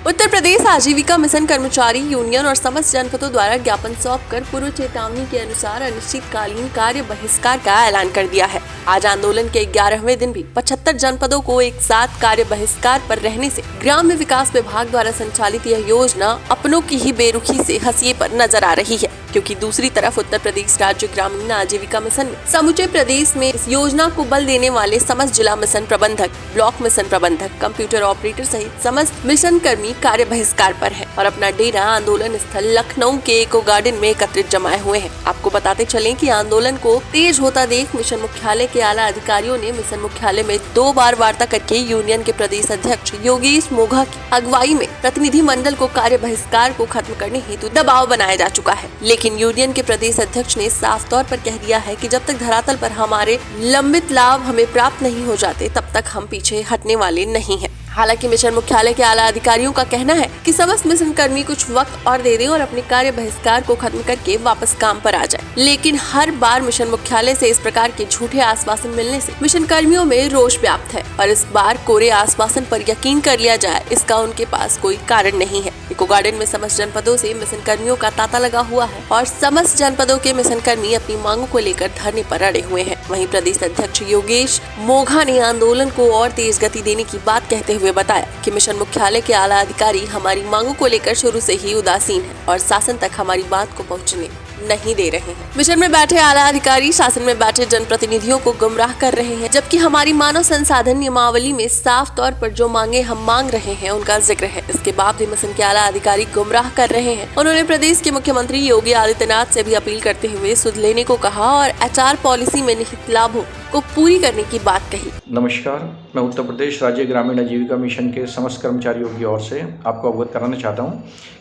उत्तर प्रदेश आजीविका मिशन कर्मचारी यूनियन और समस्त जनपदों द्वारा ज्ञापन सौंपकर पूर्व चेतावनी के अनुसार अनिश्चितकालीन कार्य बहिष्कार का ऐलान कर दिया है। आज आंदोलन के 11वें दिन भी 75 जनपदों को एक साथ कार्य बहिष्कार पर रहने से ग्राम्य विकास विभाग द्वारा संचालित यह योजना अपनों की ही बेरुखी से हंसिए पर नजर आ रही है, क्योंकि दूसरी तरफ उत्तर प्रदेश राज्य ग्रामीण आजीविका मिशन ने समूचे प्रदेश में इस योजना को बल देने वाले समस्त जिला मिशन प्रबंधक, ब्लॉक मिशन प्रबंधक, कंप्यूटर ऑपरेटर सहित समस्त मिशन कर्मी कार्य बहिष्कार पर है और अपना डेरा आंदोलन स्थल लखनऊ के इको गार्डन में एकत्रित जमाए हुए हैं। आपको बताते चलें कि आंदोलन को तेज होता देख मिशन मुख्यालय के आला अधिकारियों ने मिशन मुख्यालय में 2 बार वार्ता करके यूनियन के प्रदेश अध्यक्ष योगेश मोघा की अगुवाई में प्रतिनिधि मंडल को कार्य बहिष्कार को खत्म करने हेतु दबाव बनाया जा चुका है। लेकिन यूनियन के प्रदेश अध्यक्ष ने साफ तौर पर कह दिया है कि जब तक धरातल पर हमारे लंबित लाभ हमें प्राप्त नहीं हो जाते तब तक हम पीछे हटने वाले नहीं हैं। हालांकि मिशन मुख्यालय के आला अधिकारियों का कहना है कि समस्त मिशन कर्मी कुछ वक्त और दे दें और अपने कार्य बहिष्कार को खत्म करके वापस काम पर आ जाए, लेकिन हर बार मिशन मुख्यालय से इस प्रकार के झूठे आश्वासन मिलने से मिशन कर्मियों में रोष व्याप्त है और इस बार कोरे आश्वासन पर यकीन कर लिया जाए इसका उनके पास कोई कारण नहीं है। इको गार्डन में समस्त जनपदों से मिशन कर्मियों का तांता लगा हुआ है और समस्त जनपदों के मिशन कर्मी अपनी मांगों को लेकर धरने पर अड़े हुए हैं। वहीं प्रदेश अध्यक्ष योगेश मोघा ने आंदोलन को और तेज गति देने की बात कहते हुए बताया कि मिशन मुख्यालय के आला अधिकारी हमारी मांगों को लेकर शुरू से ही उदासीन है और शासन तक हमारी बात को पहुंचने नहीं दे रहे हैं। मिशन में बैठे आला अधिकारी शासन में बैठे जनप्रतिनिधियों को गुमराह कर रहे हैं, जबकि हमारी मानव संसाधन नियमावली में साफ तौर पर जो मांगे हम मांग रहे हैं उनका जिक्र है। इसके बाद भी मिशन के आला अधिकारी गुमराह कर रहे हैं। उन्होंने प्रदेश के मुख्यमंत्री योगी आदित्यनाथ से भी अपील करते हुए सुध लेने को कहा और HR पॉलिसी में निहित लाभों को पूरी करने की बात कही। नमस्कार, मैं उत्तर प्रदेश राज्य ग्रामीण आजीविका मिशन के समस्त कर्मचारियों की ओर से आपको अवगत कराना चाहता हूं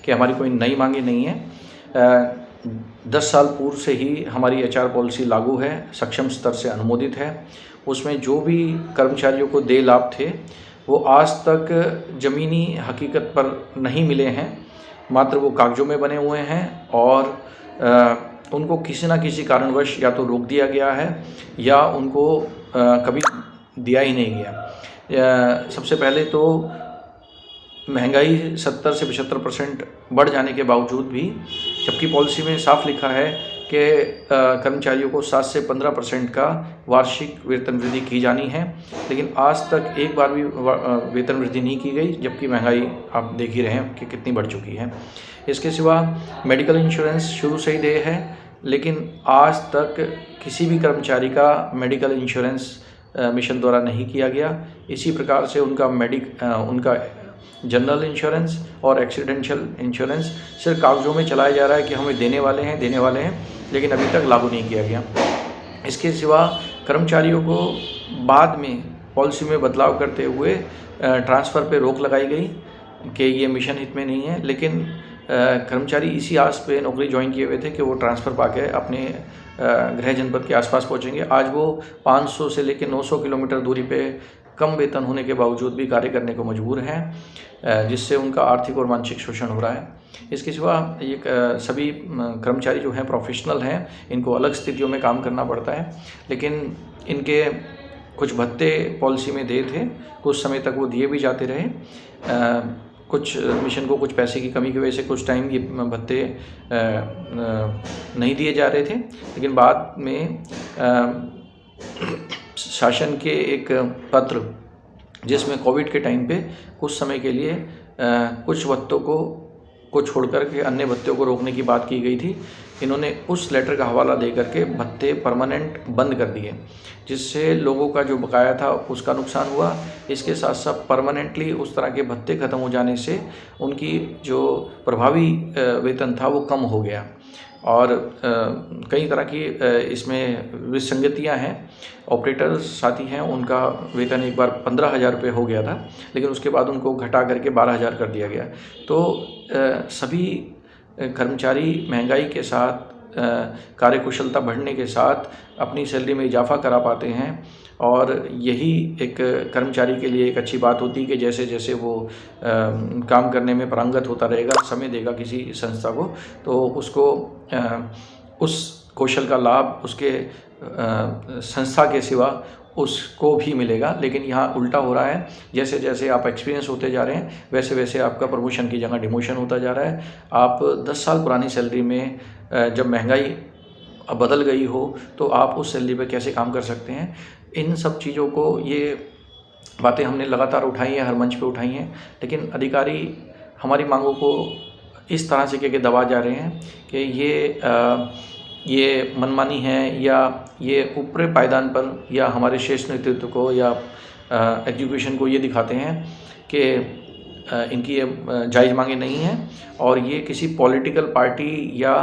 कि हमारी कोई नई मांगे नहीं है। 10 साल पूर्व से ही हमारी HR पॉलिसी लागू है, सक्षम स्तर से अनुमोदित है। उसमें जो भी कर्मचारियों को देय लाभ थे वो आज तक ज़मीनी हकीकत पर नहीं मिले हैं, मात्र वो कागजों में बने हुए हैं और उनको किसी न किसी कारणवश या तो रोक दिया गया है या उनको कभी दिया ही नहीं गया। सबसे पहले तो महंगाई 70 से 75% बढ़ जाने के बावजूद भी, जबकि पॉलिसी में साफ लिखा है कि कर्मचारियों को 7 से 15% का वार्षिक वेतन वृद्धि की जानी है, लेकिन आज तक एक बार भी वेतन वृद्धि नहीं की गई, जबकि महंगाई आप देख ही रहे हैं कि कितनी बढ़ चुकी है। इसके सिवा मेडिकल इंश्योरेंस शुरू से ही देय है, लेकिन आज तक किसी भी कर्मचारी का मेडिकल इंश्योरेंस मिशन द्वारा नहीं किया गया। इसी प्रकार से उनका जनरल इंश्योरेंस और एक्सीडेंशियल इंश्योरेंस सिर्फ कागजों में चलाया जा रहा है कि हमें देने वाले हैं, लेकिन अभी तक लागू नहीं किया गया। इसके सिवा कर्मचारियों को बाद में पॉलिसी में बदलाव करते हुए ट्रांसफ़र पे रोक लगाई गई कि ये मिशन हित में नहीं है, लेकिन कर्मचारी इसी आस पे नौकरी ज्वाइन किए हुए थे कि वो ट्रांसफ़र पाके अपने गृह जनपद के आसपास पहुंचेंगे। आज वो 500 से लेकर 900 किलोमीटर दूरी पे कम वेतन होने के बावजूद भी कार्य करने को मजबूर हैं, जिससे उनका आर्थिक और मानसिक शोषण हो रहा है। इसके सिवा ये सभी कर्मचारी जो हैं प्रोफेशनल हैं, इनको अलग स्थितियों में काम करना पड़ता है, लेकिन इनके कुछ भत्ते पॉलिसी में दिए थे, कुछ समय तक वो दिए भी जाते रहे। कुछ मिशन को कुछ पैसे की कमी की वजह से कुछ टाइम ये भत्ते नहीं दिए जा रहे थे, लेकिन बाद में शासन के एक पत्र जिसमें कोविड के टाइम पे कुछ समय के लिए कुछ भत्तों को छोड़कर के अन्य भत्तों को रोकने की बात की गई थी, इन्होंने उस लेटर का हवाला दे करके भत्ते परमानेंट बंद कर दिए, जिससे लोगों का जो बकाया था उसका नुकसान हुआ। इसके साथ साथ परमानेंटली उस तरह के भत्ते ख़त्म हो जाने से उनकी जो प्रभावी वेतन था वो कम हो गया और कई तरह की इसमें विसंगतियां हैं। ऑपरेटर्स साथी हैं, उनका वेतन एक बार 15,000 रुपये हो गया था, लेकिन उसके बाद उनको घटा करके 12,000 कर दिया गया। तो सभी कर्मचारी महंगाई के साथ कार्यकुशलता बढ़ने के साथ अपनी सैलरी में इजाफा करा पाते हैं और यही एक कर्मचारी के लिए एक अच्छी बात होती है कि जैसे जैसे वो काम करने में पारंगत होता रहेगा, समय देगा किसी संस्था को, तो उसको उस कौशल का लाभ उसके संस्था के सिवा उसको भी मिलेगा। लेकिन यहाँ उल्टा हो रहा है, जैसे जैसे आप एक्सपीरियंस होते जा रहे हैं वैसे वैसे आपका प्रमोशन की जगह डिमोशन होता जा रहा है। आप 10 साल पुरानी सैलरी में जब महंगाई बदल गई हो तो आप उस सैलरी पे कैसे काम कर सकते हैं। इन सब चीज़ों को, ये बातें हमने लगातार उठाई हैं, हर मंच पे उठाई हैं, लेकिन अधिकारी हमारी मांगों को इस तरह से कह के दबा जा रहे हैं कि ये मनमानी है या ये ऊपरी पायदान पर या हमारे शीर्ष नेतृत्व को या एग्जीक्यूशन को ये दिखाते हैं कि इनकी ये जायज़ मांगे नहीं हैं और ये किसी पॉलिटिकल पार्टी या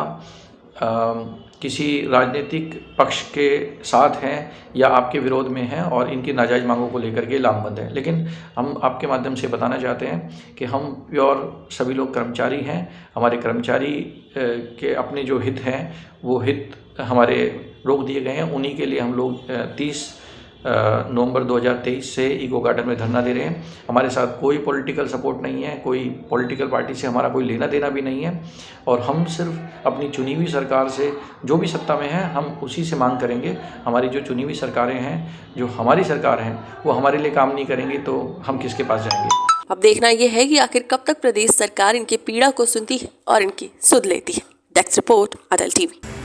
किसी राजनीतिक पक्ष के साथ हैं या आपके विरोध में हैं और इनकी नाजायज़ मांगों को लेकर के लामबंद हैं। लेकिन हम आपके माध्यम से बताना चाहते हैं कि हम प्योर सभी लोग कर्मचारी हैं। हमारे कर्मचारी के अपने जो हित हैं वो हित हमारे रोक दिए गए हैं। उन्हीं के लिए हम लोग 30 नवंबर 2023 से इको गार्डन में धरना दे रहे हैं। हमारे साथ कोई पॉलिटिकल सपोर्ट नहीं है, कोई पॉलिटिकल पार्टी से हमारा कोई लेना देना भी नहीं है और हम सिर्फ अपनी चुनी हुई सरकार से, जो भी सत्ता में है हम उसी से मांग करेंगे। हमारी जो चुनी हुई सरकारें हैं, जो हमारी सरकार हैं, वो हमारे लिए काम नहीं करेंगी तो हम किसके पास जाएंगे। अब देखना यह है कि आखिर कब तक प्रदेश सरकार इनकी पीड़ा को सुनती है और इनकी सुध लेती है। Desk report, अडल TV.